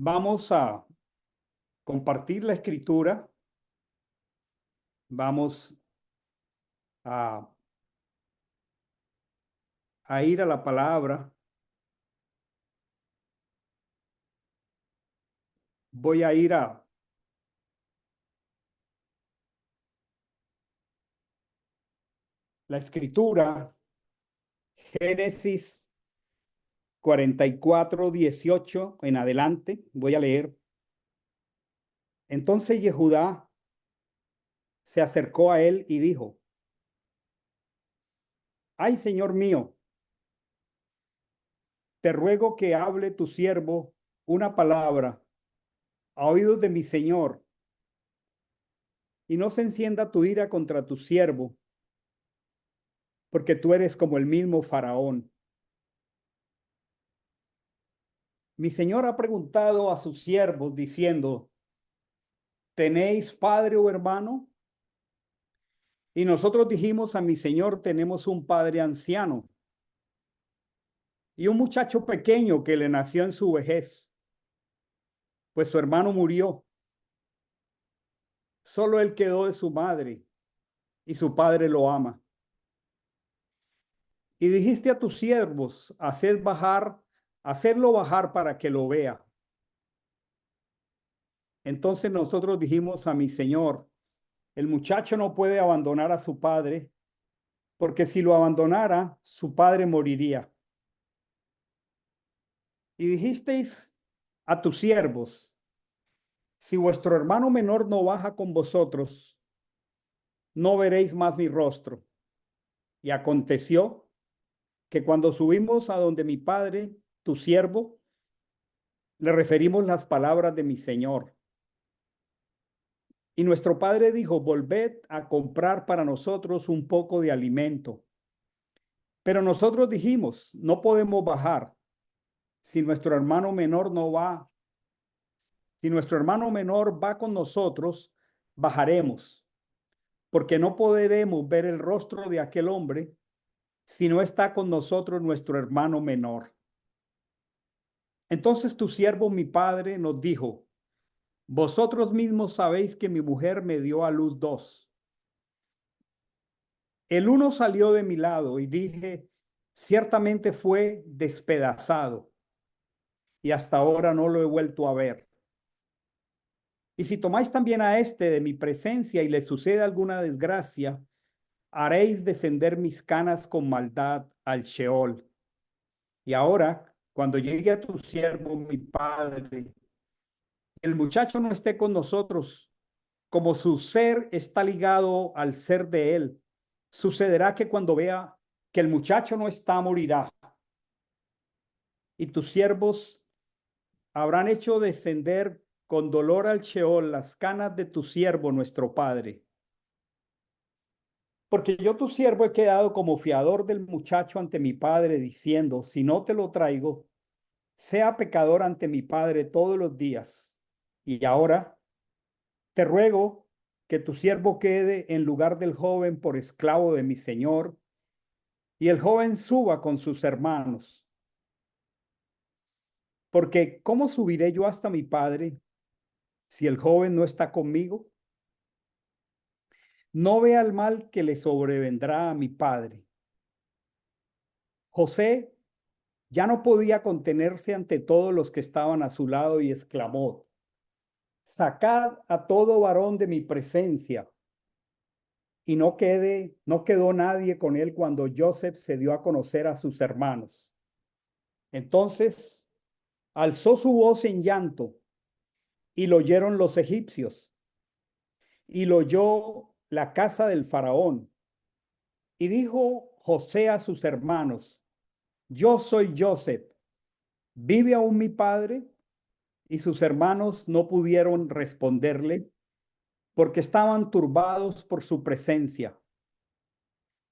Vamos a compartir la escritura. Vamos a, a ir a la palabra. Voy a ir a la escritura, Génesis 44:18 en adelante. Voy a leer. Entonces Yehudá se acercó a él y dijo: Ay, Señor mío, te ruego que hable tu siervo una palabra a oídos de mi Señor, y no se encienda tu ira contra tu siervo, porque tú eres como el mismo Faraón. Mi Señor ha preguntado a sus siervos diciendo: ¿tenéis padre o hermano? Y nosotros dijimos a mi Señor: tenemos un padre anciano y un muchacho pequeño que le nació en su vejez, pues su hermano murió. Solo él quedó de su madre y su padre lo ama. Y dijiste a tus siervos: hacerlo bajar para que lo vea. Entonces nosotros dijimos a mi Señor: el muchacho no puede abandonar a su padre, porque si lo abandonara, su padre moriría. Y dijisteis a tus siervos: si vuestro hermano menor no baja con vosotros, no veréis más mi rostro. Y aconteció que cuando subimos a donde mi padre, tu siervo, le referimos las palabras de mi señor. Y nuestro padre dijo: volved a comprar para nosotros un poco de alimento. Pero nosotros dijimos: no podemos bajar si nuestro hermano menor no va. Si nuestro hermano menor va con nosotros, bajaremos, porque no podremos ver el rostro de aquel hombre si no está con nosotros nuestro hermano menor. Entonces tu siervo, mi padre, nos dijo: vosotros mismos sabéis que mi mujer me dio a luz dos. El uno salió de mi lado y dije: ciertamente fue despedazado, y hasta ahora no lo he vuelto a ver. Y si tomáis también a este de mi presencia y le sucede alguna desgracia, haréis descender mis canas con maldad al Sheol. Y ahora, cuando llegue a tu siervo, mi padre, el muchacho no esté con nosotros, como su ser está ligado al ser de él, sucederá que cuando vea que el muchacho no está, morirá. Y tus siervos habrán hecho descender con dolor al Sheol las canas de tu siervo, nuestro padre. Porque yo, tu siervo, he quedado como fiador del muchacho ante mi padre, diciendo: si no te lo traigo, sea pecador ante mi padre todos los días. Y ahora te ruego que tu siervo quede en lugar del joven por esclavo de mi señor, y el joven suba con sus hermanos. Porque ¿cómo subiré yo hasta mi padre si el joven no está conmigo? No vea el mal que le sobrevendrá a mi padre. José ya no podía contenerse ante todos los que estaban a su lado y exclamó: sacad a todo varón de mi presencia. Y no quedó nadie con él cuando Joseph se dio a conocer a sus hermanos. Entonces alzó su voz en llanto, y lo oyeron los egipcios, y lo oyó la casa del faraón. Y dijo José a sus hermanos: yo soy Joseph, ¿vive aún mi padre? Y sus hermanos no pudieron responderle, porque estaban turbados por su presencia.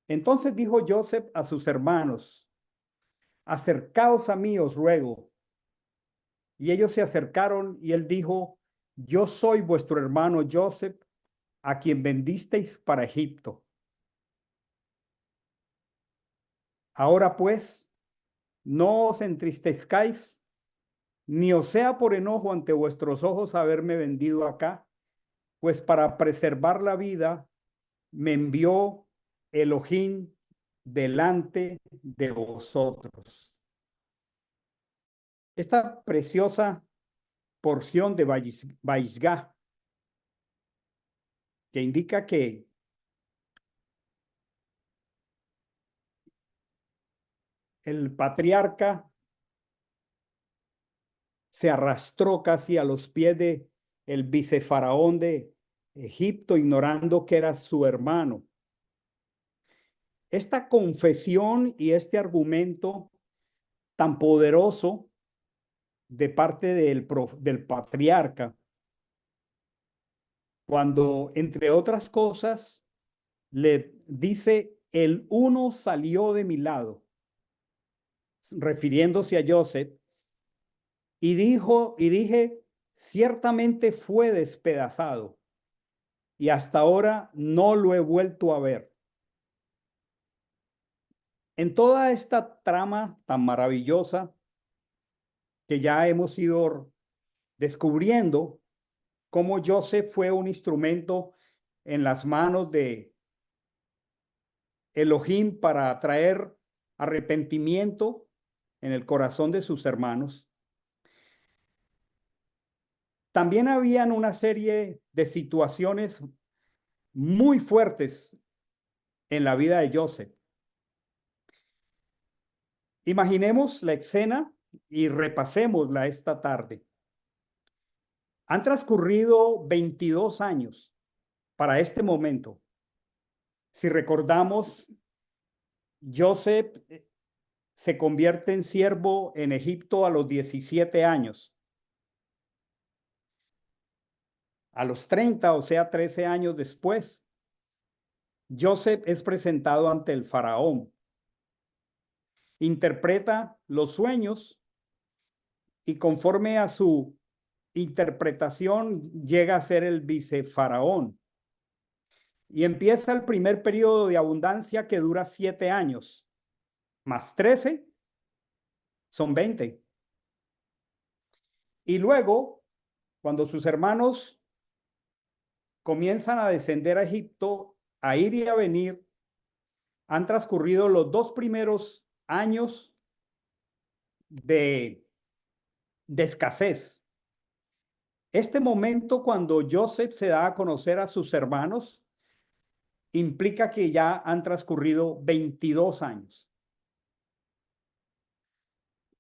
Entonces dijo Joseph a sus hermanos: acercaos a mí, os ruego. Y ellos se acercaron, y él dijo: yo soy vuestro hermano Joseph, a quien vendisteis para Egipto. Ahora pues, no os entristezcáis, ni os sea por enojo ante vuestros ojos haberme vendido acá, pues para preservar la vida me envió Elohim delante de vosotros. Esta preciosa porción de Vaishgá, que indica que el patriarca se arrastró casi a los pies de el vicefaraón de Egipto, ignorando que era su hermano. Esta confesión y este argumento tan poderoso de parte del patriarca, cuando, entre otras cosas, le dice, el uno salió de mi lado, refiriéndose a Joseph, y dije, ciertamente fue despedazado, y hasta ahora no lo he vuelto a ver. En toda esta trama tan maravillosa que ya hemos ido descubriendo, cómo Joseph fue un instrumento en las manos de Elohim para traer arrepentimiento en el corazón de sus hermanos. También habían una serie de situaciones muy fuertes en la vida de Joseph. Imaginemos la escena y repasémosla esta tarde. Han transcurrido 22 años para este momento. Si recordamos, Joseph se convierte en siervo en Egipto a los 17 años. A los 30, o sea, 13 años después, Joseph es presentado ante el faraón. Interpreta los sueños y conforme a su interpretación llega a ser el vicefaraón. Y empieza el primer periodo de abundancia que dura 7 años, más 13 son 20. Y luego, cuando sus hermanos comienzan a descender a Egipto, a ir y a venir, han transcurrido los 2 primeros años de escasez. Este momento, cuando Joseph se da a conocer a sus hermanos, implica que ya han transcurrido 22 años.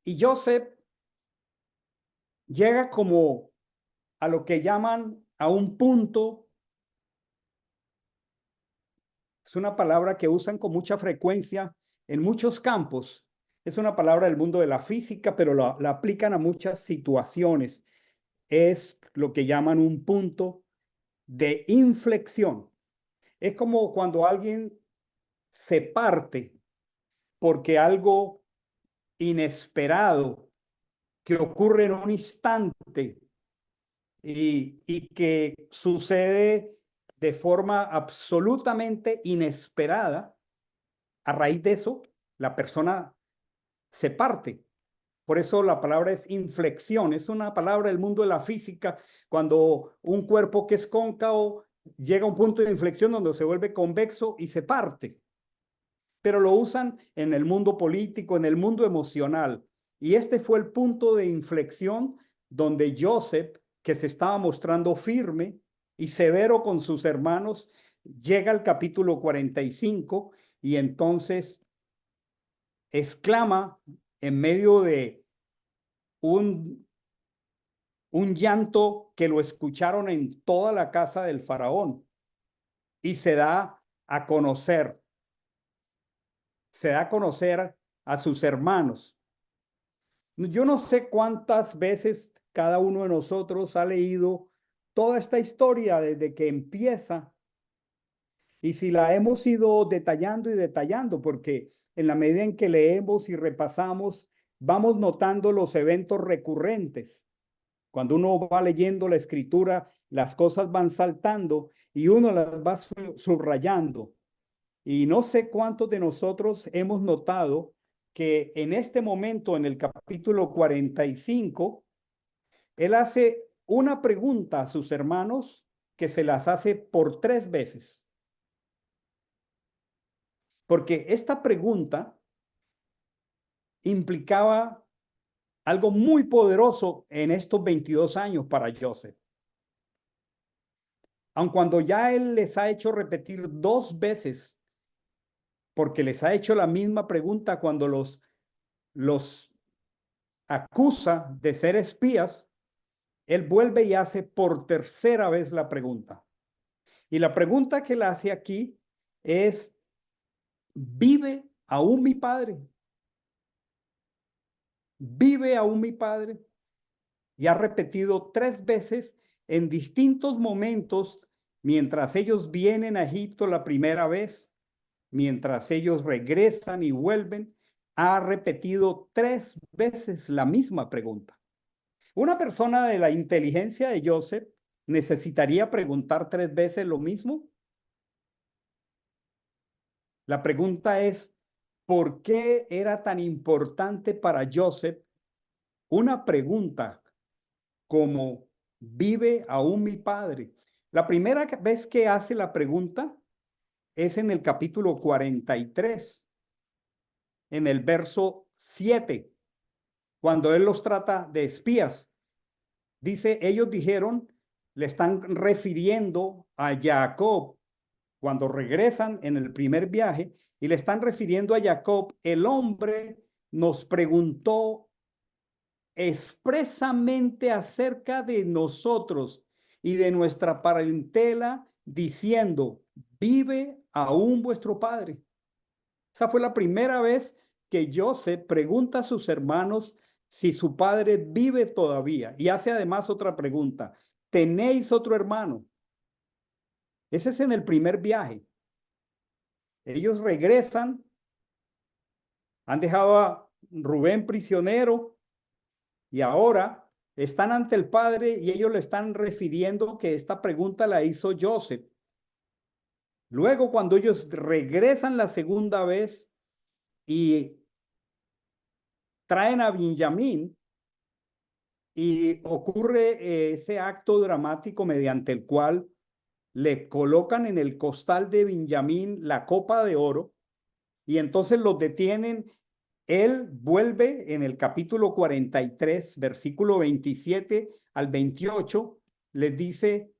Y Joseph llega como a lo que llaman a un punto. Es una palabra que usan con mucha frecuencia en muchos campos. Es una palabra del mundo de la física, pero la aplican a muchas situaciones. Es lo que llaman un punto de inflexión. Es como cuando alguien se parte porque algo inesperado que ocurre en un instante y que sucede de forma absolutamente inesperada. A raíz de eso, la persona se parte. Por eso la palabra es inflexión, es una palabra del mundo de la física, cuando un cuerpo que es cóncavo llega a un punto de inflexión donde se vuelve convexo y se parte. Pero lo usan en el mundo político, en el mundo emocional. Y este fue el punto de inflexión donde Joseph, que se estaba mostrando firme y severo con sus hermanos, llega al capítulo 45 y entonces exclama en medio de un llanto que lo escucharon en toda la casa del faraón y se da a conocer a sus hermanos. Yo no sé cuántas veces cada uno de nosotros ha leído toda esta historia desde que empieza y si la hemos ido detallando y detallando, porque en la medida en que leemos y repasamos, vamos notando los eventos recurrentes. Cuando uno va leyendo la escritura, las cosas van saltando y uno las va subrayando. Y no sé cuántos de nosotros hemos notado que en este momento, en el capítulo 45, Él hace una pregunta a sus hermanos que se las hace por 3 veces. Porque esta pregunta implicaba algo muy poderoso en estos 22 años para Joseph. Aun cuando ya él les ha hecho repetir 2 veces, porque les ha hecho la misma pregunta cuando los acusa de ser espías, él vuelve y hace por tercera vez la pregunta. Y la pregunta que él hace aquí es, ¿vive aún mi padre? ¿Vive aún mi padre? Y ha repetido 3 veces en distintos momentos mientras ellos vienen a Egipto la primera vez, mientras ellos regresan y vuelven, ha repetido 3 veces la misma pregunta. Una persona de la inteligencia de Joseph necesitaría preguntar 3 veces lo mismo. La pregunta es, ¿por qué era tan importante para Joseph una pregunta como ¿vive aún mi padre? La primera vez que hace la pregunta es en el capítulo 43, en el verso 7, cuando él los trata de espías. Dice, ellos dijeron, le están refiriendo a Jacob cuando regresan en el primer viaje y le están refiriendo a Jacob, el hombre nos preguntó expresamente acerca de nosotros y de nuestra parentela, diciendo, ¿vive aún vuestro padre? Esa fue la primera vez que Joseph pregunta a sus hermanos si su padre vive todavía. Y hace además otra pregunta, ¿tenéis otro hermano? Ese es en el primer viaje. Ellos regresan, han dejado a Rubén prisionero y ahora están ante el padre y ellos le están refiriendo que esta pregunta la hizo Joseph. Luego, cuando ellos regresan la segunda vez y traen a Benjamín y ocurre ese acto dramático mediante el cual le colocan en el costal de Benjamín la copa de oro y entonces los detienen. Él vuelve en el capítulo 43, versículo 27 al 28, les dice,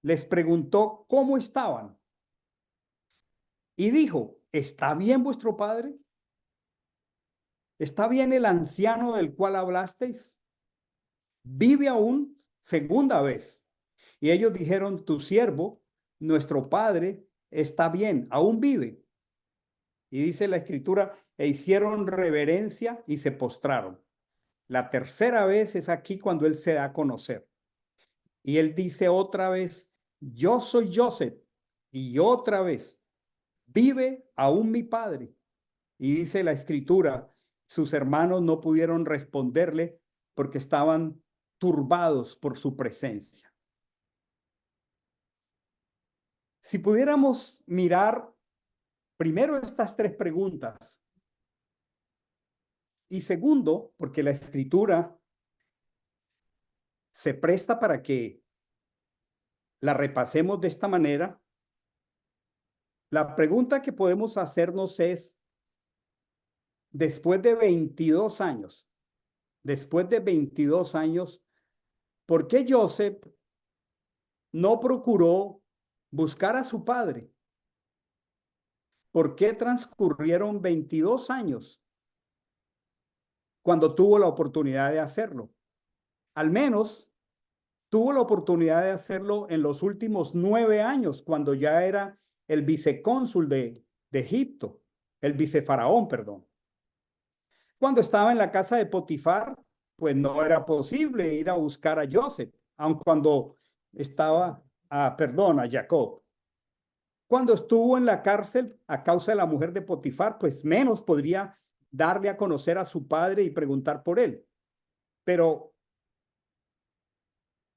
les preguntó cómo estaban y dijo, ¿está bien vuestro padre? ¿Está bien el anciano del cual hablasteis? ¿Vive aún? Segunda vez. Y ellos dijeron, tu siervo, nuestro padre, está bien, aún vive. Y dice la escritura, e hicieron reverencia y se postraron. La tercera vez es aquí cuando él se da a conocer. Y él dice otra vez, yo soy Joseph. Y otra vez, ¿vive aún mi padre? Y dice la escritura, sus hermanos no pudieron responderle porque estaban turbados por su presencia. Si pudiéramos mirar primero estas 3 preguntas y segundo, porque la escritura se presta para que la repasemos de esta manera, la pregunta que podemos hacernos es, después de 22 años, ¿por qué Joseph no procuró buscar a su padre? ¿Por qué transcurrieron 22 años cuando tuvo la oportunidad de hacerlo? Al menos tuvo la oportunidad de hacerlo en los últimos 9 años, cuando ya era el vicecónsul de Egipto, el vicefaraón, perdón. Cuando estaba en la casa de Potifar, pues no era posible ir a buscar a Joseph, aun cuando estaba, a Jacob. Cuando estuvo en la cárcel a causa de la mujer de Potifar, pues menos podría darle a conocer a su padre y preguntar por él. Pero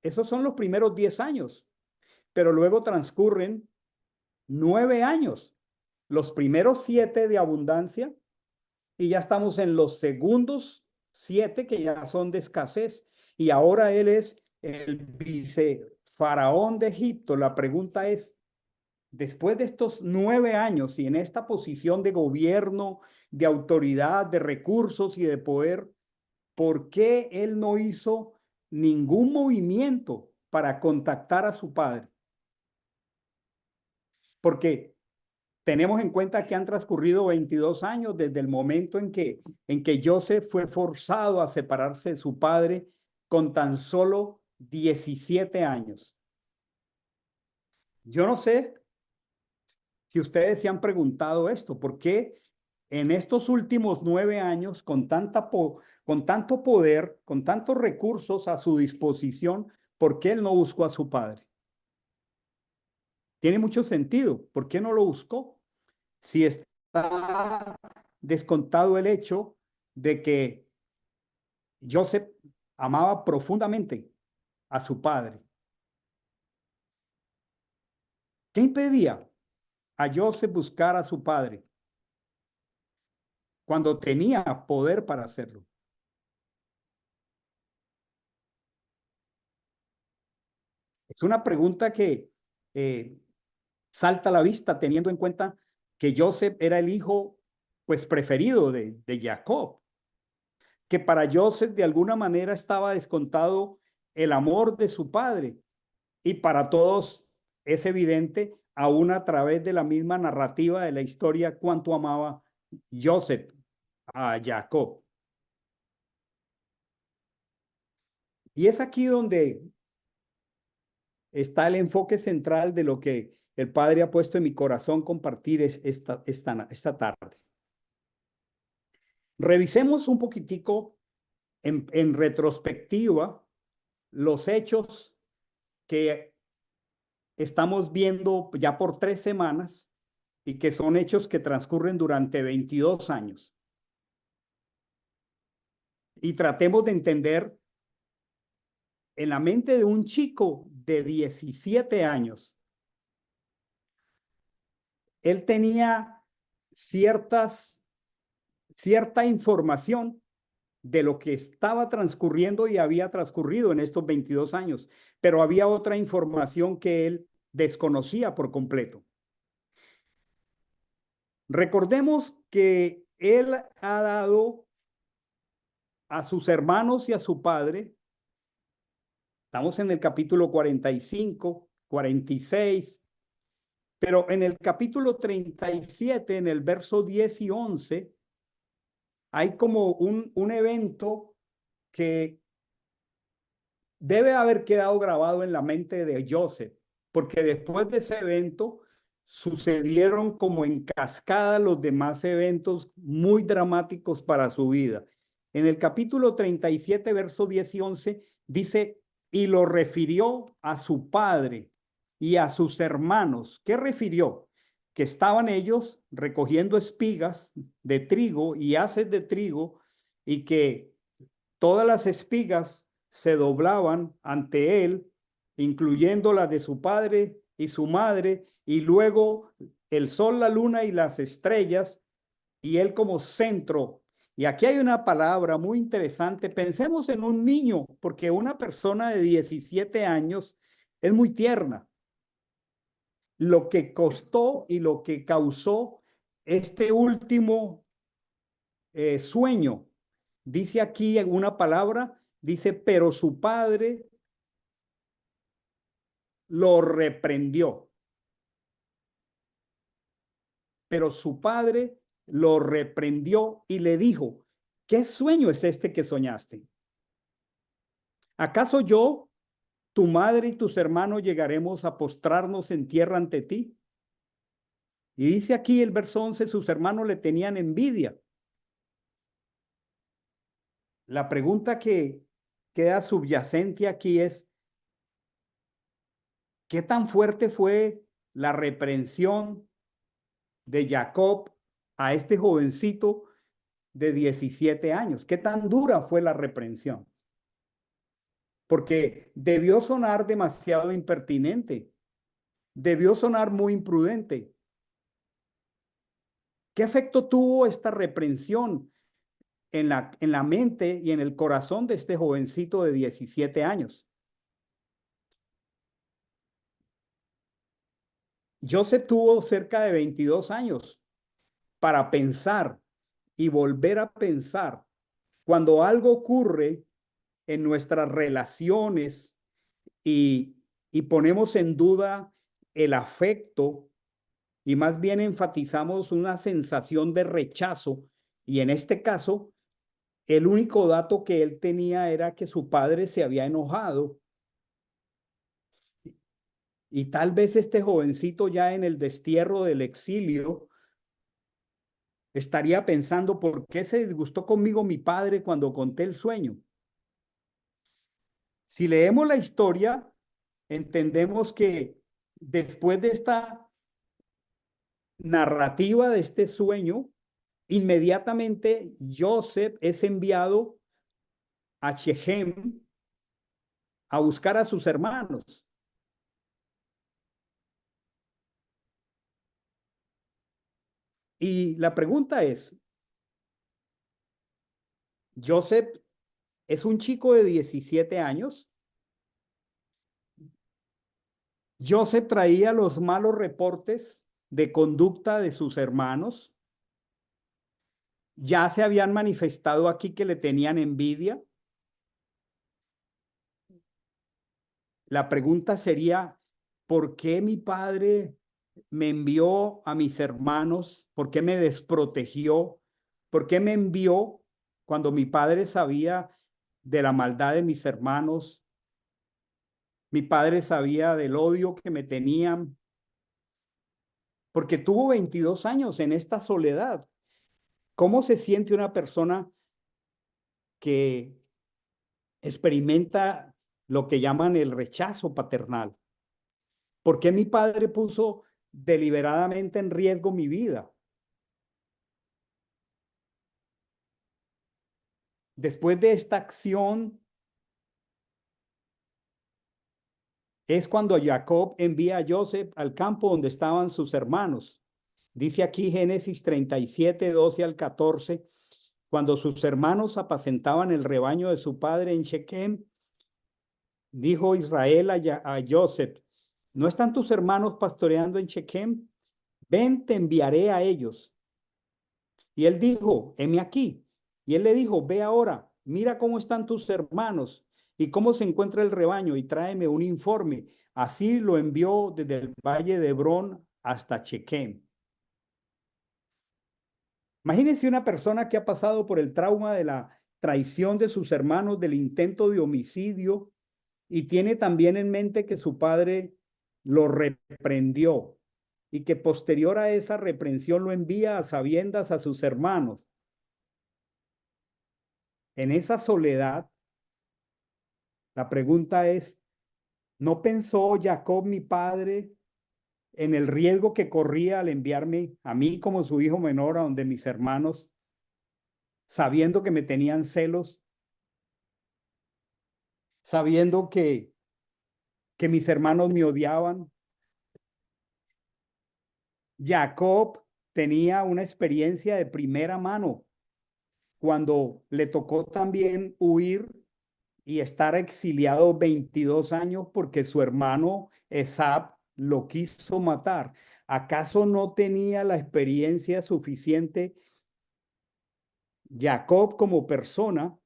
esos son los primeros 10 años. Pero luego transcurren 9 años, los primeros 7 de abundancia, y ya estamos en los segundos 7 que ya son de escasez. y ahora él es el vicefaraón de Egipto. La pregunta es, después de estos 9 años y en esta posición de gobierno, de autoridad, de recursos y de poder, ¿por qué él no hizo ningún movimiento para contactar a su padre? Porque tenemos en cuenta que han transcurrido 22 años desde el momento en que Joseph fue forzado a separarse de su padre con tan solo 17 años. Yo no sé si ustedes se han preguntado esto, ¿por qué en estos últimos 9 años, con tanto poder, con tantos recursos a su disposición, por qué él no buscó a su padre? Tiene mucho sentido. ¿Por qué no lo buscó? Si está descontado el hecho de que Joseph amaba profundamente a su padre. ¿Qué impedía a Joseph buscar a su padre cuando tenía poder para hacerlo? Es una pregunta que eh, salta a la vista teniendo en cuenta que Joseph era el hijo pues preferido de Jacob, que para Joseph de alguna manera estaba descontado el amor de su padre. Y para todos es evidente, aún a través de la misma narrativa de la historia, cuánto amaba Joseph a Jacob. Y es aquí donde está el enfoque central de lo que el Padre ha puesto en mi corazón compartir esta tarde. Revisemos un poquitico en retrospectiva los hechos que estamos viendo ya por 3 semanas y que son hechos que transcurren durante 22 años. Y tratemos de entender en la mente de un chico de 17 años, él tenía cierta información de lo que estaba transcurriendo y había transcurrido en estos 22 años, pero había otra información que él desconocía por completo. Recordemos que él ha dado a sus hermanos y a su padre, estamos en el capítulo 45, 46, pero en el capítulo 37, en el verso 10 y 11, hay como un evento que debe haber quedado grabado en la mente de Joseph, porque después de ese evento sucedieron como en cascada los demás eventos muy dramáticos para su vida. En el capítulo 37, verso 10 y 11, dice, y lo refirió a su padre y a sus hermanos. ¿Qué refirió? Que estaban ellos recogiendo espigas de trigo y haces de trigo y que todas las espigas se doblaban ante él, incluyendo las de su padre y su madre, y luego el sol, la luna y las estrellas, y él como centro. Y aquí hay una palabra muy interesante. Pensemos en un niño, porque una persona de 17 años es muy tierna. Lo que costó y lo que causó este último sueño. Dice aquí en una palabra, dice, pero su padre lo reprendió. Pero su padre lo reprendió y le dijo, ¿qué sueño es este que soñaste? ¿Acaso yo, tu madre y tus hermanos llegaremos a postrarnos en tierra ante ti? Y dice aquí el verso 11, sus hermanos le tenían envidia. La pregunta que queda subyacente aquí es, ¿qué tan fuerte fue la reprensión de Jacob a este jovencito de 17 años? ¿Qué tan dura fue la reprensión? Porque debió sonar demasiado impertinente, debió sonar muy imprudente. ¿Qué efecto tuvo esta reprensión en la mente y en el corazón de este jovencito de 17 años. Joseph tuvo cerca de 22 años para pensar y volver a pensar cuando algo ocurre en nuestras relaciones y ponemos en duda el afecto y más bien enfatizamos una sensación de rechazo. Y en este caso, el único dato que él tenía era que su padre se había enojado y tal vez este jovencito ya en el destierro del exilio estaría pensando por qué se disgustó conmigo mi padre cuando conté el sueño. Si leemos la historia, entendemos que después de esta narrativa de este sueño, inmediatamente Joseph es enviado a Shechem a buscar a sus hermanos. Y la pregunta es, Joseph es un chico de 17 años. Joseph traía los malos reportes de conducta de sus hermanos. Ya se habían manifestado aquí que le tenían envidia. La pregunta sería, ¿por qué mi padre me envió a mis hermanos? ¿Por qué me desprotegió? ¿Por qué me envió cuando mi padre sabía de la maldad de mis hermanos? Mi padre sabía del odio que me tenían, porque tuvo 22 años en esta soledad. ¿Cómo se siente una persona que experimenta lo que llaman el rechazo paternal? ¿Por qué mi padre puso deliberadamente en riesgo mi vida? Después de esta acción es cuando Jacob envía a Joseph al campo donde estaban sus hermanos. Dice aquí Génesis 37, 12 al 14, cuando sus hermanos apacentaban el rebaño de su padre en Shechem, dijo Israel a Joseph, ¿no están tus hermanos pastoreando en Shechem? Ven, te enviaré a ellos. Y él dijo, heme aquí. Y él le dijo, ve ahora, mira cómo están tus hermanos y cómo se encuentra el rebaño y tráeme un informe. Así lo envió desde el valle de Hebrón hasta Chequem. Imagínense una persona que ha pasado por el trauma de la traición de sus hermanos, del intento de homicidio y tiene también en mente que su padre lo reprendió y que posterior a esa reprensión lo envía a sabiendas a sus hermanos. En esa soledad, la pregunta es, ¿no pensó Jacob, mi padre, en el riesgo que corría al enviarme a mí como su hijo menor a donde mis hermanos, sabiendo que me tenían celos, sabiendo que mis hermanos me odiaban? Jacob tenía una experiencia de primera mano cuando le tocó también huir y estar exiliado 22 años porque su hermano Esab lo quiso matar. ¿Acaso no tenía la experiencia suficiente Jacob como persona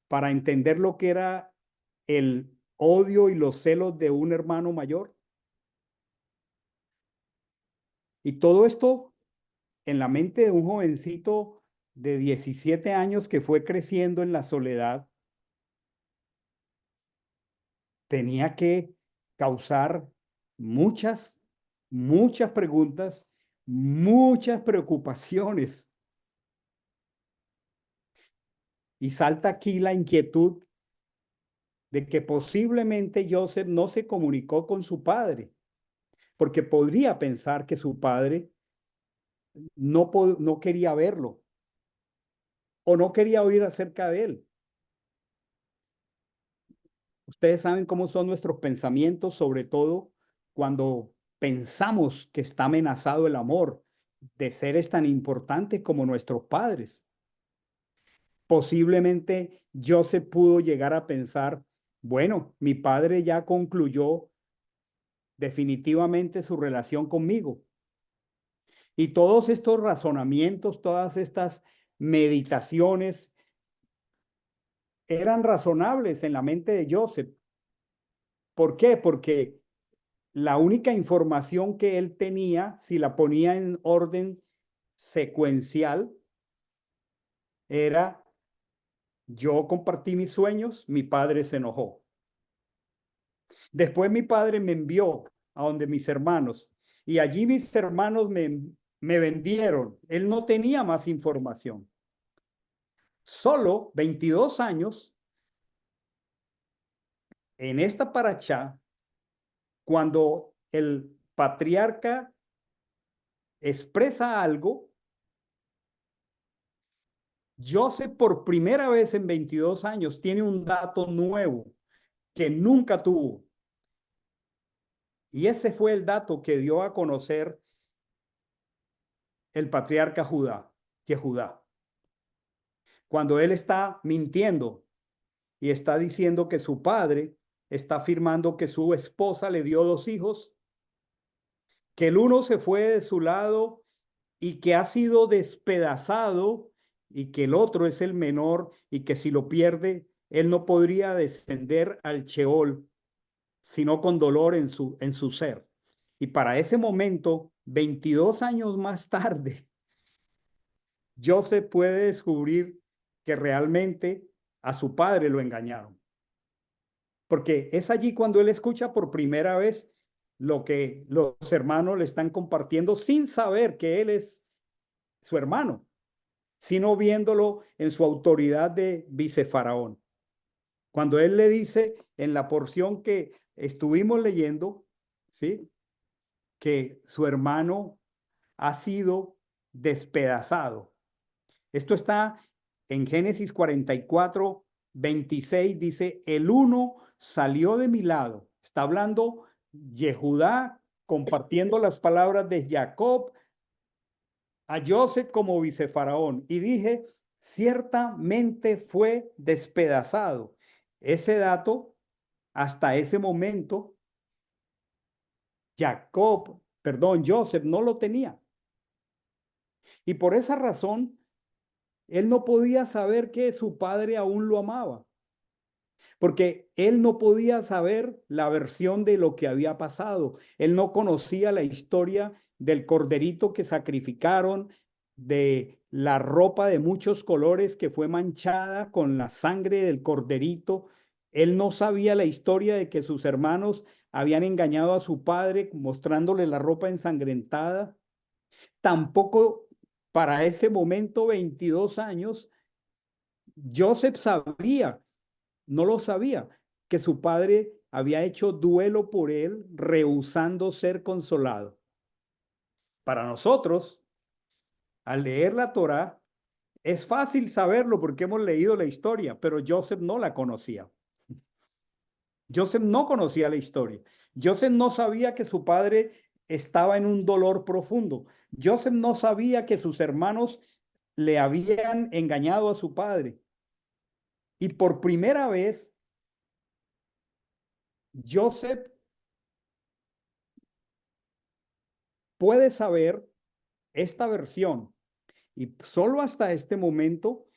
para entender lo que era el odio y los celos de un hermano mayor? Y todo esto en la mente de un jovencito de 17 años que fue creciendo en la soledad, tenía que causar muchas, muchas preguntas, muchas preocupaciones. Y salta aquí la inquietud de que posiblemente Joseph no se comunicó con su padre, porque podría pensar que su padre no quería verlo o no quería oír acerca de él. Ustedes saben cómo son nuestros pensamientos, sobre todo cuando pensamos que está amenazado el amor de seres tan importantes como nuestros padres. Posiblemente Joseph pudo llegar a pensar, bueno, mi padre ya concluyó definitivamente su relación conmigo. Y todos estos razonamientos, todas estas meditaciones eran razonables en la mente de Joseph. ¿Por qué? Porque la única información que él tenía, si la ponía en orden secuencial, era: yo compartí mis sueños, mi padre se enojó. Después mi padre me envió a donde mis hermanos, y allí mis hermanos me vendieron. Él no tenía más información. Solo 22 años en esta paracha, cuando el patriarca expresa algo, Joseph por primera vez en 22 años tiene un dato nuevo que nunca tuvo. Y ese fue el dato que dio a conocer el patriarca Yehudá, cuando él está mintiendo y está diciendo que su padre está afirmando que su esposa le dio 2 hijos, que el uno se fue de su lado y que ha sido despedazado, y que el otro es el menor y que si lo pierde, él no podría descender al Sheol, sino con dolor en su ser. Y para ese momento, 22 años más tarde, Joseph puede descubrir que realmente a su padre lo engañaron. Porque es allí cuando él escucha por primera vez lo que los hermanos le están compartiendo sin saber que él es su hermano, sino viéndolo en su autoridad de vicefaraón. Cuando él le dice en la porción que estuvimos leyendo, ¿sí?, que su hermano ha sido despedazado. Esto está en Génesis 44:26, dice: el uno salió de mi lado. Está hablando Yehudá compartiendo las palabras de Jacob a Joseph como vicefaraón, y dije: ciertamente fue despedazado. Ese dato, hasta ese momento, Joseph no lo tenía. Y por esa razón, él no podía saber que su padre aún lo amaba, porque él no podía saber la versión de lo que había pasado. Él no conocía la historia del corderito que sacrificaron, de la ropa de muchos colores que fue manchada con la sangre del corderito. Él no sabía la historia de que sus hermanos habían engañado a su padre mostrándole la ropa ensangrentada. Tampoco para ese momento, 22 años, Joseph sabía, no lo sabía, que su padre había hecho duelo por él, rehusando ser consolado. Para nosotros, al leer la Torá, es fácil saberlo porque hemos leído la historia, pero Joseph no la conocía. Joseph no conocía la historia. Joseph no sabía que su padre estaba en un dolor profundo. Joseph no sabía que sus hermanos le habían engañado a su padre. Y por primera vez, Joseph puede saber esta versión. Y solo hasta este momento,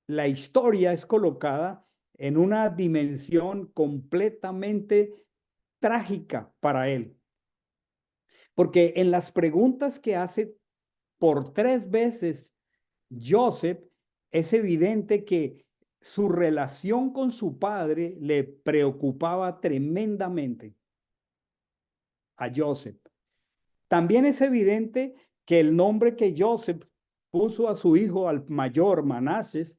la historia es colocada en una dimensión completamente trágica para él. Porque en las preguntas que hace por 3 veces Joseph, es evidente que su relación con su padre le preocupaba tremendamente a Joseph. También es evidente que el nombre que Joseph puso a su hijo al mayor, Manases,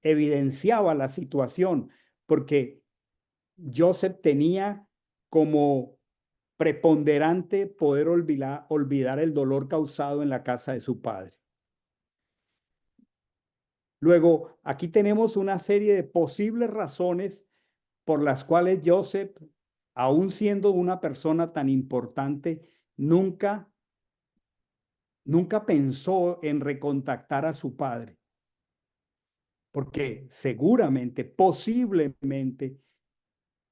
evidenciaba la situación, porque Joseph tenía como preponderante poder olvidar el dolor causado en la casa de su padre. Luego, aquí tenemos una serie de posibles razones por las cuales Joseph, aun siendo una persona tan importante, nunca pensó en recontactar a su padre. porque seguramente, posiblemente,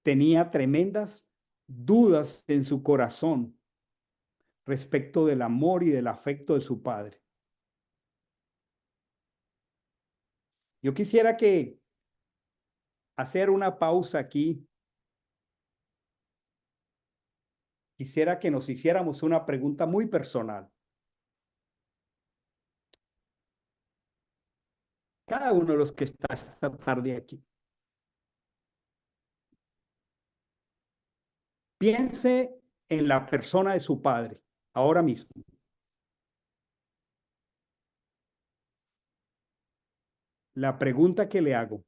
tenía tremendas dudas en su corazón respecto del amor y del afecto de su padre. Yo quisiera que hacer una pausa aquí. Quisiera que nos hiciéramos una pregunta muy personal. Cada uno de los que está esta tarde aquí. Piense en la persona de su padre, ahora mismo. La pregunta que le hago,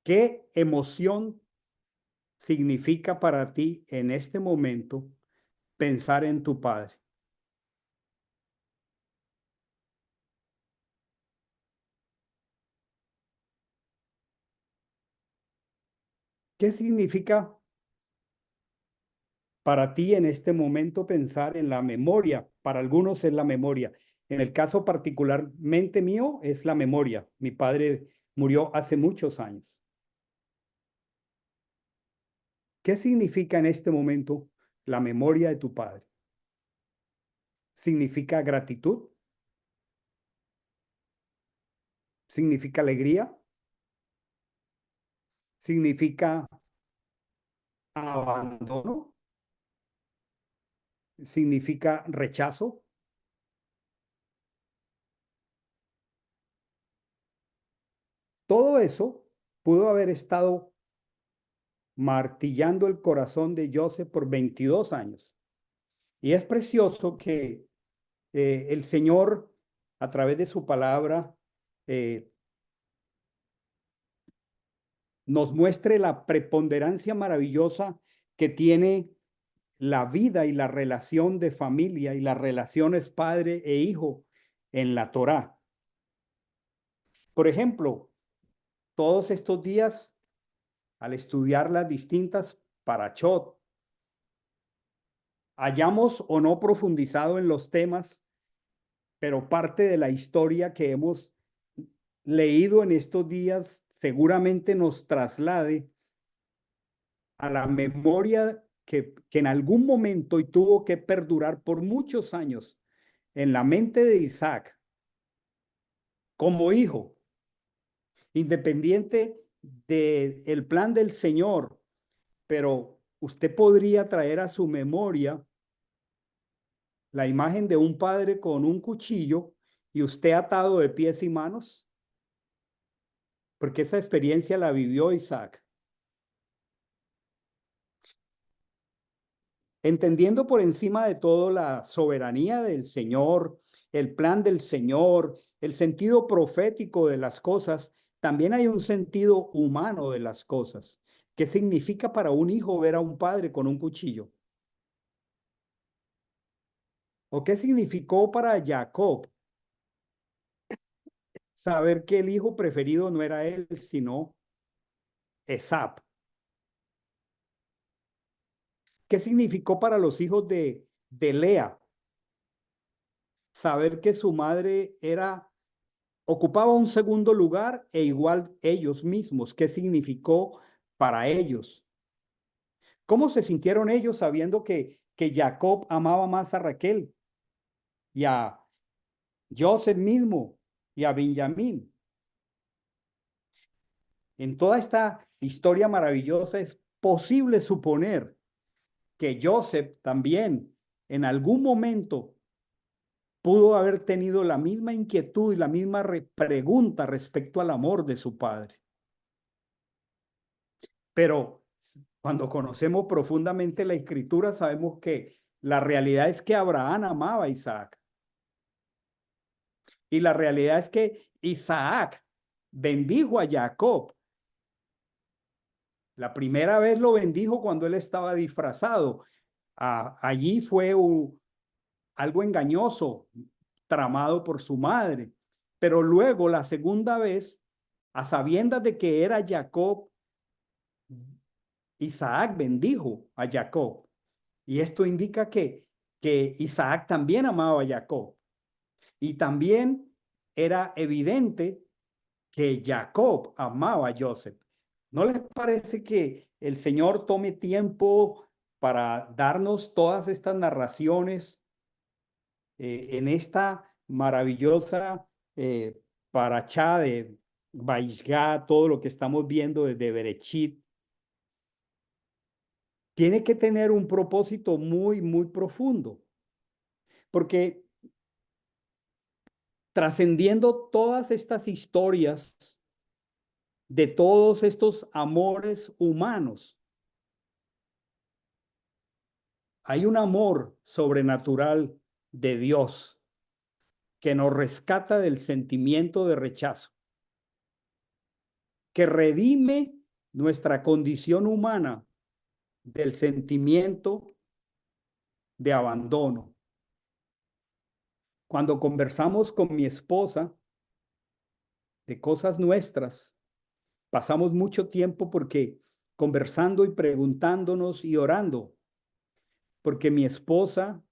¿qué emoción significa para ti en este momento pensar en tu padre? ¿Qué significa para ti en este momento pensar en la memoria? Para algunos es la memoria. En el caso particularmente mío es la memoria. Mi padre murió hace muchos años. ¿Qué significa en este momento la memoria de tu padre? ¿Significa gratitud? ¿Significa alegría? ¿Significa abandono? ¿Significa rechazo? Todo eso pudo haber estado martillando el corazón de Joseph por 22 años. Y es precioso que el Señor, a través de su palabra, eh, nos muestre la preponderancia maravillosa que tiene la vida y la relación de familia y las relaciones padre e hijo en la Torá. Por ejemplo, todos estos días, al estudiar las distintas parachot, hayamos o no profundizado en los temas, pero parte de la historia que hemos leído en estos días seguramente nos traslade a la memoria que en algún momento y tuvo que perdurar por muchos años en la mente de Isaac como hijo, independiente del plan del Señor, pero usted podría traer a su memoria la imagen de un padre con un cuchillo y usted atado de pies y manos, porque esa experiencia la vivió Isaac. Entendiendo por encima de todo la soberanía del Señor, el plan del Señor, el sentido profético de las cosas, también hay un sentido humano de las cosas. ¿Qué significa para un hijo ver a un padre con un cuchillo? ¿O qué significó para Jacob saber que el hijo preferido no era él, sino Esap? ¿Qué significó para los hijos de Lea saber que su madre era ocupaba un segundo lugar e igual ellos mismos? ¿Qué significó para ellos? ¿Cómo se sintieron ellos sabiendo que Jacob amaba más a Raquel y a Joseph mismo y a Benjamín? En toda esta historia maravillosa es posible suponer que Joseph también en algún momento pudo haber tenido la misma inquietud y la misma pregunta respecto al amor de su padre. Pero cuando conocemos profundamente la escritura, sabemos que la realidad es que Abraham amaba a Isaac. Y la realidad es que Isaac bendijo a Jacob. La primera vez lo bendijo cuando él estaba disfrazado. Allí fue algo engañoso, tramado por su madre. Pero luego, la segunda vez, a sabiendas de que era Jacob, Isaac bendijo a Jacob. Y esto indica que Isaac también amaba a Jacob. Y también era evidente que Jacob amaba a Joseph. ¿No les parece que el Señor tome tiempo para darnos todas estas narraciones en esta maravillosa parachá de Baishga, todo lo que estamos viendo desde Berechit? Tiene que tener un propósito muy, muy profundo, porque trascendiendo todas estas historias de todos estos amores humanos, hay un amor sobrenatural de Dios que nos rescata del sentimiento de rechazo, que redime nuestra condición humana del sentimiento de abandono. Cuando conversamos con mi esposa de cosas nuestras, pasamos mucho tiempo porque conversando y preguntándonos y orando, porque mi esposa,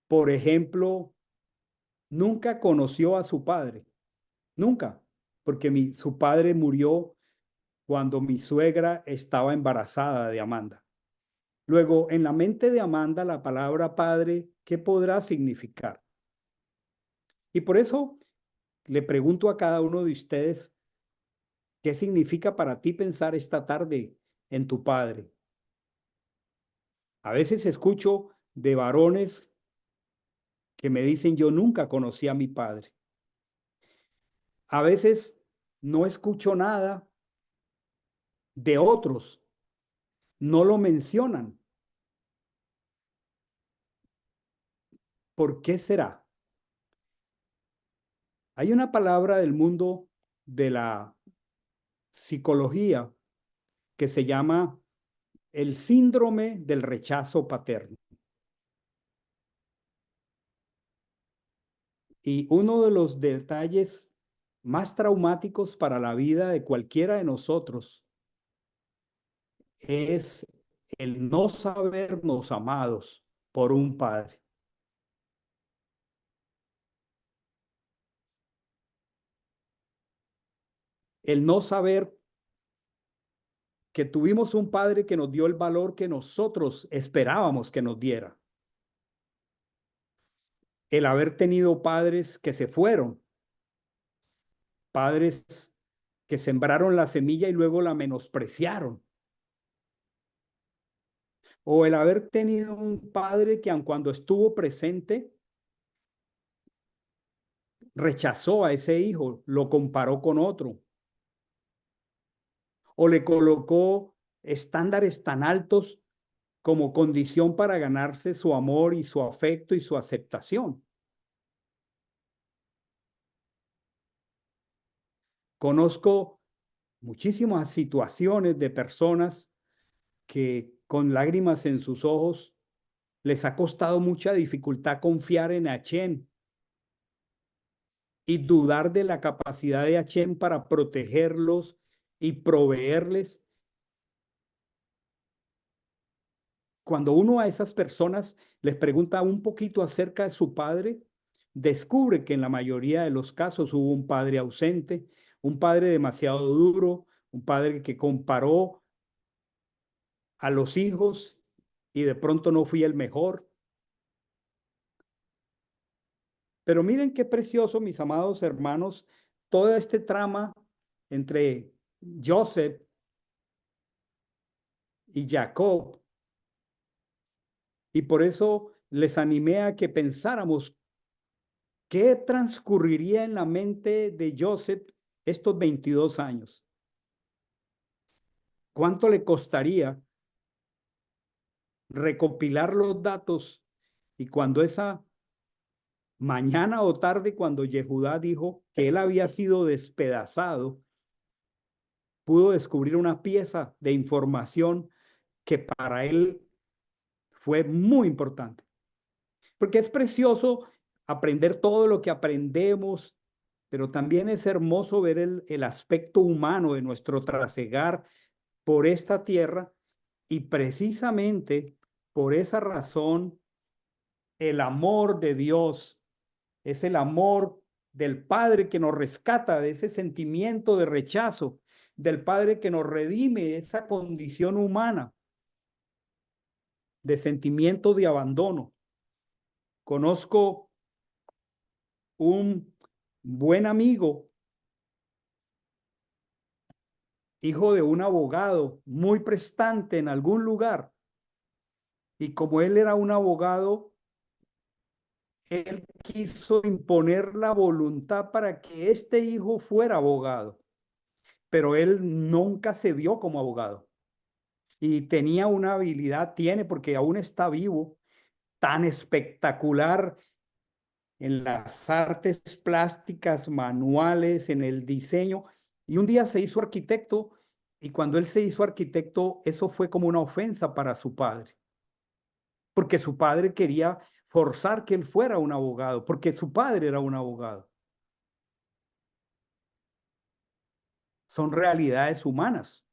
por ejemplo, nunca conoció a su padre, nunca, porque su padre murió cuando mi suegra estaba embarazada de Amanda. Luego, en la mente de Amanda, la palabra padre, ¿qué podrá significar? Y por eso le pregunto a cada uno de ustedes, ¿qué significa para ti pensar esta tarde en tu padre? A veces escucho de varones que me dicen, yo nunca conocí a mi padre. A veces no escucho nada de otros, no lo mencionan. ¿Por qué será? Hay una palabra del mundo de la psicología que se llama el síndrome del rechazo paterno. Y uno de los detalles más traumáticos para la vida de cualquiera de nosotros es el no sabernos amados por un padre. El no saber que tuvimos un padre que nos dio el valor que nosotros esperábamos que nos diera. El haber tenido padres que se fueron, padres que sembraron la semilla y luego la menospreciaron. O el haber tenido un padre que aun cuando estuvo presente, rechazó a ese hijo, lo comparó con otro. O le colocó estándares tan altos como condición para ganarse su amor y su afecto y su aceptación. Conozco muchísimas situaciones de personas que con lágrimas en sus ojos les ha costado mucha dificultad confiar en Hashem y dudar de la capacidad de Hashem para protegerlos y proveerles. Cuando uno a esas personas les pregunta un poquito acerca de su padre, descubre que en la mayoría de los casos hubo un padre ausente, un padre demasiado duro, un padre que comparó a los hijos y de pronto no fui el mejor. Pero miren qué precioso, mis amados hermanos, todo este trama entre Joseph y Jacob. Y por eso les animé a que pensáramos qué transcurriría en la mente de Joseph estos 22 años. ¿Cuánto le costaría recopilar los datos? Y cuando esa mañana o tarde, cuando Yehudá dijo que él había sido despedazado, pudo descubrir una pieza de información que para él fue muy importante. Porque es precioso aprender todo lo que aprendemos, pero también es hermoso ver el aspecto humano de nuestro trasegar por esta tierra y precisamente por esa razón el amor de Dios es el amor del Padre que nos rescata de ese sentimiento de rechazo, del Padre que nos redime de esa condición humana, de sentimiento de abandono. Conozco un buen amigo, hijo de un abogado muy prestante en algún lugar, y como él era un abogado, él quiso imponer la voluntad para que este hijo fuera abogado, pero él nunca se vio como abogado y tenía una habilidad, tiene porque aún está vivo, tan espectacular en las artes plásticas, manuales, en el diseño, y un día se hizo arquitecto, y cuando él se hizo arquitecto, eso fue como una ofensa para su padre, porque su padre quería forzar que él fuera un abogado, porque su padre era un abogado. Son realidades humanas.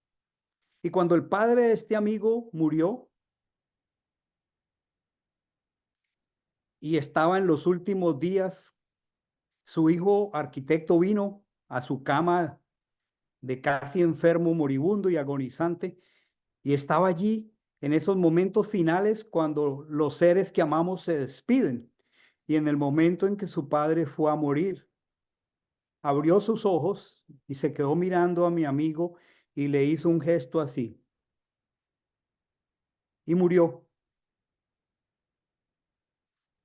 Y cuando el padre de este amigo murió y estaba en los últimos días, su hijo arquitecto vino a su cama de casi enfermo, moribundo y agonizante, y estaba allí en esos momentos finales cuando los seres que amamos se despiden. Y en el momento en que su padre fue a morir, abrió sus ojos y se quedó mirando a mi amigo y le hizo un gesto así y murió.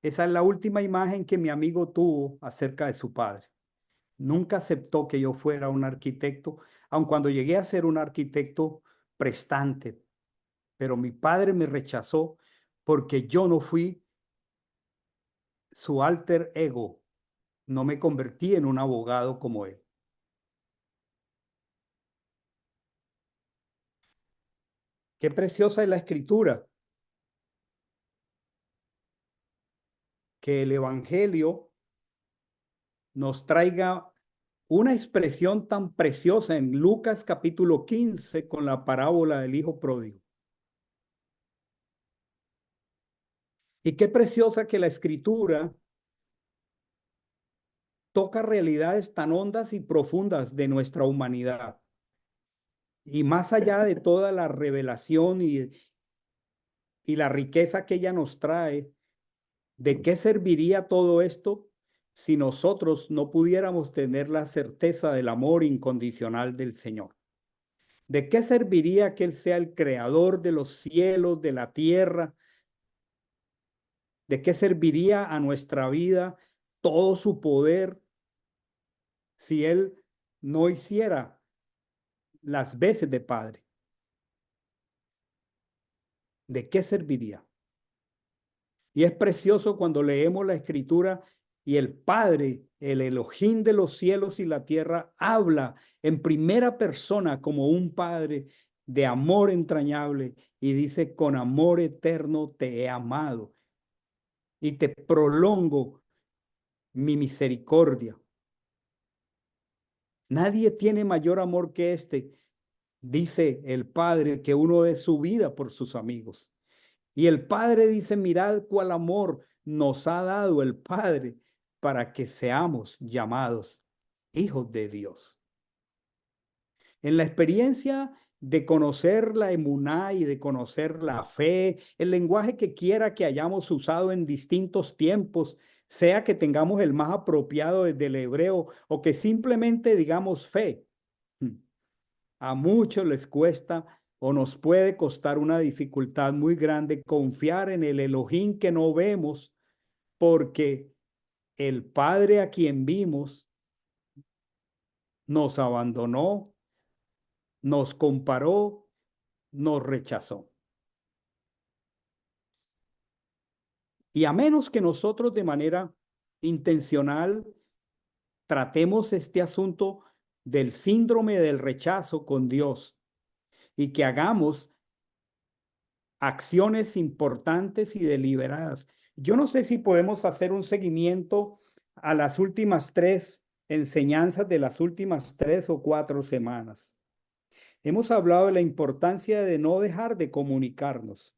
Esa es la última imagen que mi amigo tuvo acerca de su padre. Nunca aceptó que yo fuera un arquitecto, aun cuando llegué a ser un arquitecto prestante, pero mi padre me rechazó porque yo no fui su alter ego, no me convertí en un abogado como él. Qué preciosa es la escritura, que el Evangelio nos traiga una expresión tan preciosa en Lucas capítulo 15 con la parábola del hijo pródigo. Y qué preciosa que la escritura toca realidades tan hondas y profundas de nuestra humanidad. Y más allá de toda la revelación y la riqueza que ella nos trae, ¿de qué serviría todo esto si nosotros no pudiéramos tener la certeza del amor incondicional del Señor? ¿De qué serviría que Él sea el creador de los cielos, de la tierra? ¿De qué serviría a nuestra vida todo su poder si Él no hiciera las veces de Padre? ¿De qué serviría? Y es precioso cuando leemos la escritura y el Padre, el Elohim de los cielos y la tierra, habla en primera persona como un Padre de amor entrañable y dice, con amor eterno te he amado y te prolongo mi misericordia. Nadie tiene mayor amor que este, dice el Padre, que uno dé su vida por sus amigos. Y el Padre dice, mirad cuál amor nos ha dado el Padre para que seamos llamados hijos de Dios. En la experiencia de conocer la emuná y de conocer la fe, el lenguaje que quiera que hayamos usado en distintos tiempos, sea que tengamos el más apropiado desde el hebreo o que simplemente digamos fe, a muchos les cuesta o nos puede costar una dificultad muy grande confiar en el Elohim que no vemos, porque el Padre a quien vimos nos abandonó, nos comparó, nos rechazó. Y a menos que nosotros de manera intencional tratemos este asunto del síndrome del rechazo con Dios y que hagamos acciones importantes y deliberadas. Yo no sé si podemos hacer un seguimiento a las últimas tres enseñanzas de las últimas 3 o 4 semanas. Hemos hablado de la importancia de no dejar de comunicarnos.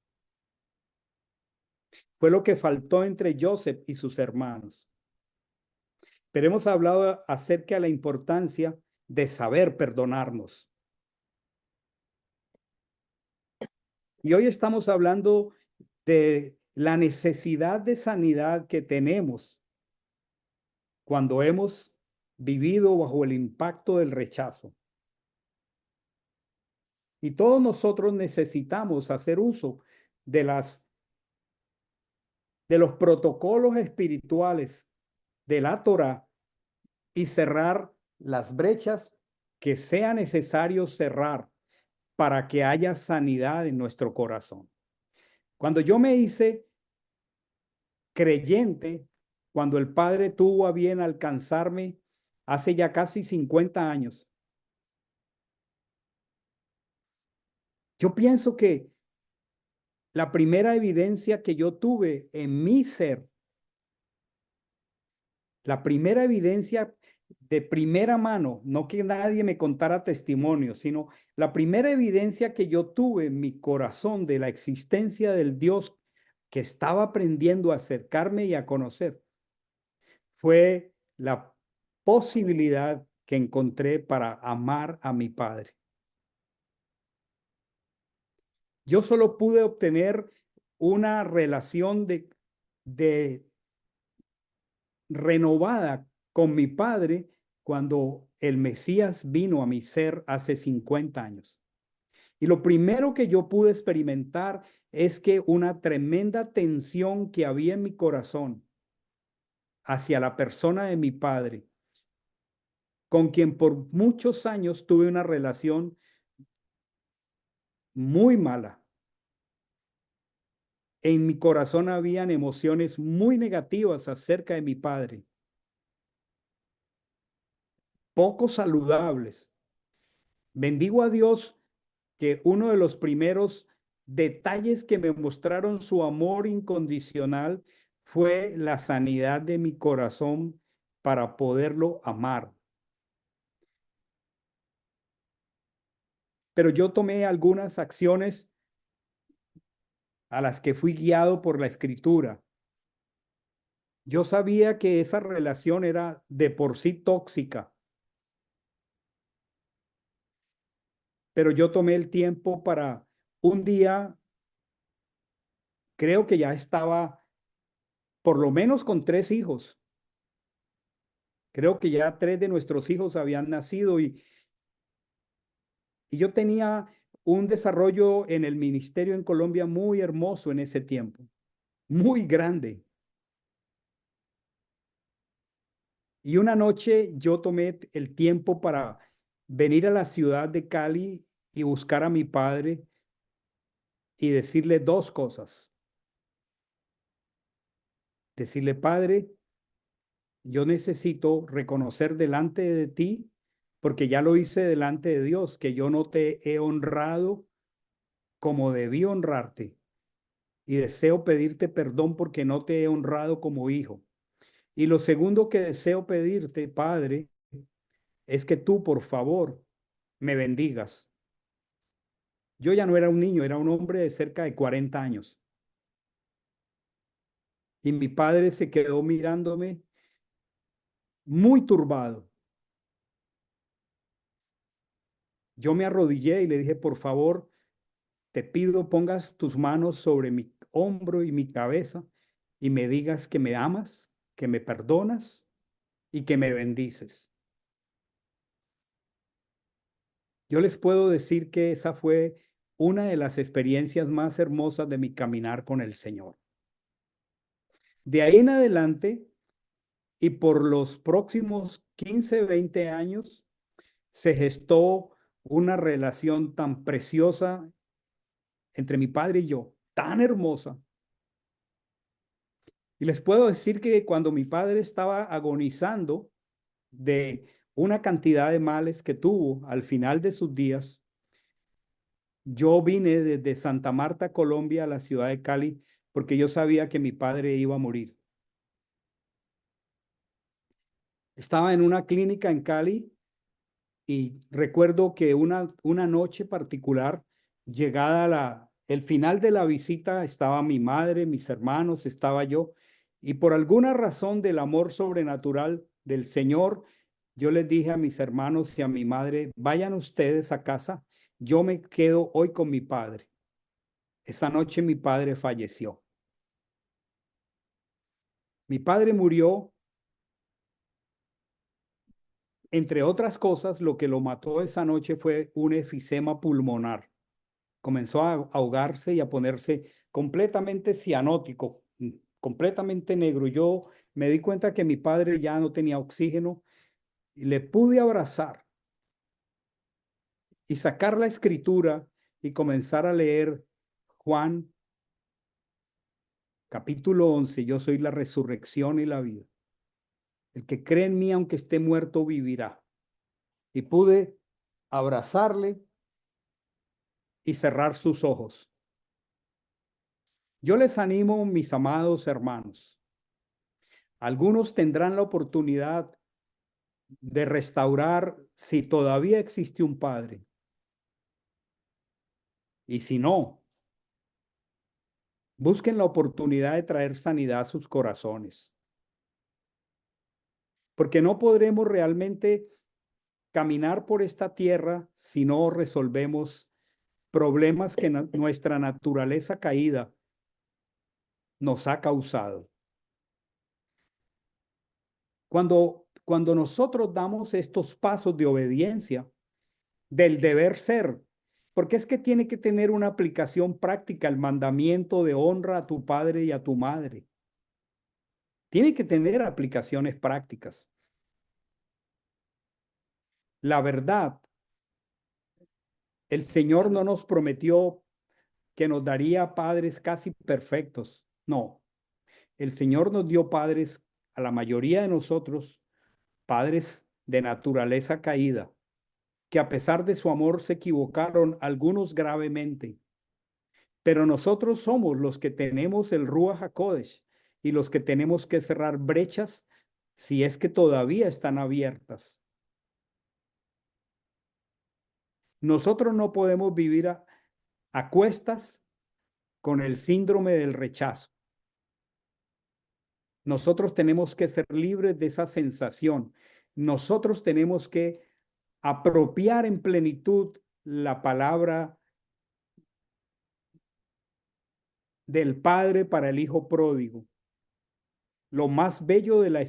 Fue lo que faltó entre Joseph y sus hermanos. pero hemos hablado acerca de la importancia de saber perdonarnos. Y hoy estamos hablando de la necesidad de sanidad que tenemos cuando hemos vivido bajo el impacto del rechazo. Y todos nosotros necesitamos hacer uso de los protocolos espirituales de la Torá y cerrar las brechas que sea necesario cerrar para que haya sanidad en nuestro corazón. Cuando yo me hice creyente, cuando el Padre tuvo a bien alcanzarme hace ya casi 50 años, yo pienso que la primera evidencia que yo tuve en mi ser, la primera evidencia de primera mano, no que nadie me contara testimonios, sino la primera evidencia que yo tuve en mi corazón de la existencia del Dios que estaba aprendiendo a acercarme y a conocer, fue la posibilidad que encontré para amar a mi Padre. Yo solo pude obtener una relación de renovada con mi Padre cuando el Mesías vino a mi ser hace 50 años. Y lo primero que yo pude experimentar es que una tremenda tensión que había en mi corazón hacia la persona de mi Padre, con quien por muchos años tuve una relación muy mala. En mi corazón habían emociones muy negativas acerca de mi Padre, poco saludables. Bendigo a Dios que uno de los primeros detalles que me mostraron su amor incondicional fue la sanidad de mi corazón para poderlo amar. Pero yo tomé algunas acciones a las que fui guiado por la Escritura. Yo sabía que esa relación era de por sí tóxica, pero yo tomé el tiempo para un día, creo que ya estaba por lo menos con 3 hijos. Creo que ya 3 de nuestros hijos habían nacido y yo tenía un desarrollo en el ministerio en Colombia muy hermoso en ese tiempo, muy grande. Y una noche yo tomé el tiempo para venir a la ciudad de Cali y buscar a mi padre y decirle 2 cosas. Decirle, Padre, yo necesito reconocer delante de ti, porque ya lo hice delante de Dios, que yo no te he honrado como debí honrarte. Y deseo pedirte perdón porque no te he honrado como hijo. Y lo segundo que deseo pedirte, Padre, es que tú, por favor, me bendigas. Yo ya no era un niño, era un hombre de cerca de 40 años. Y mi padre se quedó mirándome muy turbado. Yo me arrodillé y le dije, por favor, te pido pongas tus manos sobre mi hombro y mi cabeza y me digas que me amas, que me perdonas y que me bendices. Yo les puedo decir que esa fue una de las experiencias más hermosas de mi caminar con el Señor. De ahí en adelante y por los próximos 15, 20 años, se gestó una relación tan preciosa entre mi padre y yo, tan hermosa. Y les puedo decir que cuando mi padre estaba agonizando de una cantidad de males que tuvo al final de sus días, yo vine desde Santa Marta, Colombia, a la ciudad de Cali, porque yo sabía que mi padre iba a morir. Estaba en una clínica en Cali y recuerdo que una noche particular, llegada el final de la visita, estaba mi madre, mis hermanos, estaba yo, y por alguna razón del amor sobrenatural, del Señor, yo les dije a mis hermanos y a mi madre, vayan ustedes a casa, yo me quedo hoy con mi padre. Esa noche mi padre falleció. Mi padre murió, entre otras cosas, lo que lo mató esa noche fue un efisema pulmonar. Comenzó a ahogarse y a ponerse completamente cianótico, completamente negro. Yo me di cuenta que mi padre ya no tenía oxígeno y le pude abrazar y sacar la escritura y comenzar a leer Juan capítulo 11. Yo soy la resurrección y la vida. El que cree en mí, aunque esté muerto, vivirá. Y pude abrazarle y cerrar sus ojos. Yo les animo, mis amados hermanos. Algunos tendrán la oportunidad de restaurar si todavía existe un Padre. Y si no, busquen la oportunidad de traer sanidad a sus corazones. Porque no podremos realmente caminar por esta tierra si no resolvemos problemas que nuestra naturaleza caída nos ha causado. Cuando nosotros damos estos pasos de obediencia, del deber ser, porque es que tiene que tener una aplicación práctica el mandamiento de honra a tu padre y a tu madre. Tiene que tener aplicaciones prácticas. La verdad, el Señor no nos prometió que nos daría padres casi perfectos. No, el Señor nos dio padres, a la mayoría de nosotros, padres de naturaleza caída, que a pesar de su amor se equivocaron, algunos gravemente. Pero nosotros somos los que tenemos el Ruach HaKodesh y los que tenemos que cerrar brechas si es que todavía están abiertas. Nosotros no podemos vivir a cuestas con el síndrome del rechazo. Nosotros tenemos que ser libres de esa sensación. Nosotros tenemos que apropiar en plenitud la palabra del Padre para el Hijo pródigo. Lo más bello de la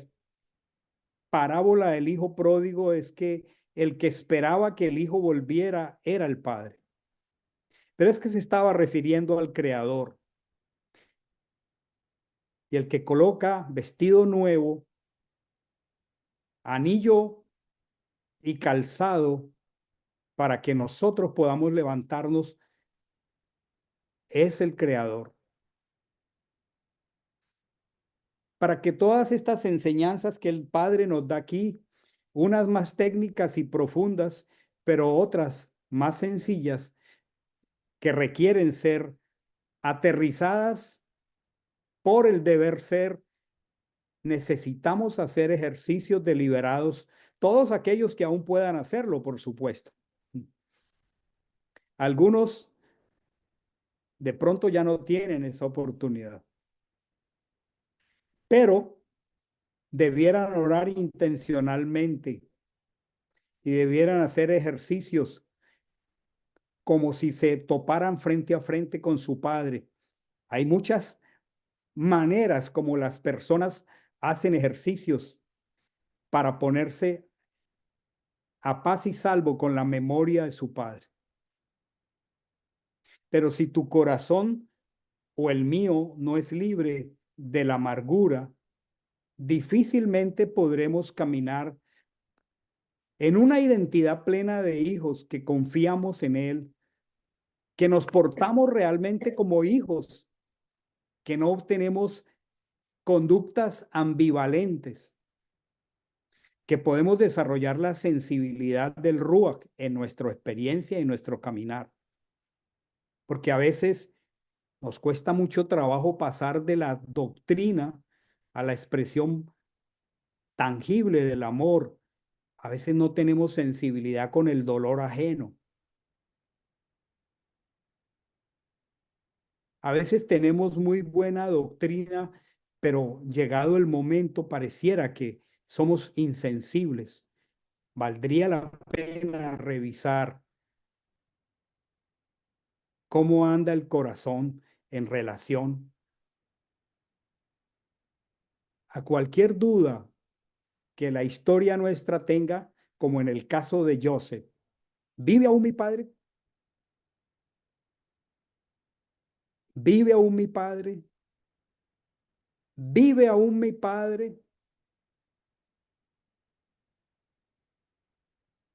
parábola del Hijo pródigo es que el que esperaba que el Hijo volviera era el Padre. Pero es que se estaba refiriendo al Creador. Y el que coloca vestido nuevo, anillo y calzado para que nosotros podamos levantarnos es el Creador. Para que todas estas enseñanzas que el Padre nos da aquí, unas más técnicas y profundas, pero otras más sencillas, que requieren ser aterrizadas por el deber ser, necesitamos hacer ejercicios deliberados, todos aquellos que aún puedan hacerlo, por supuesto. Algunos de pronto ya no tienen esa oportunidad, pero debieran orar intencionalmente y debieran hacer ejercicios como si se toparan frente a frente con su Padre. Hay muchas maneras como las personas hacen ejercicios para ponerse a paz y salvo con la memoria de su Padre. Pero si tu corazón o el mío no es libre de la amargura, difícilmente podremos caminar en una identidad plena de hijos que confiamos en Él, que nos portamos realmente como hijos, que no tenemos conductas ambivalentes, que podemos desarrollar la sensibilidad del Ruach en nuestra experiencia y nuestro caminar. Porque a veces nos cuesta mucho trabajo pasar de la doctrina a la expresión tangible del amor. A veces no tenemos sensibilidad con el dolor ajeno. A veces tenemos muy buena doctrina, pero llegado el momento pareciera que somos insensibles. Valdría la pena revisar cómo anda el corazón en relación a cualquier duda que la historia nuestra tenga, como en el caso de Joseph. ¿Vive aún mi padre? ¿Vive aún mi padre? ¿Vive aún mi padre?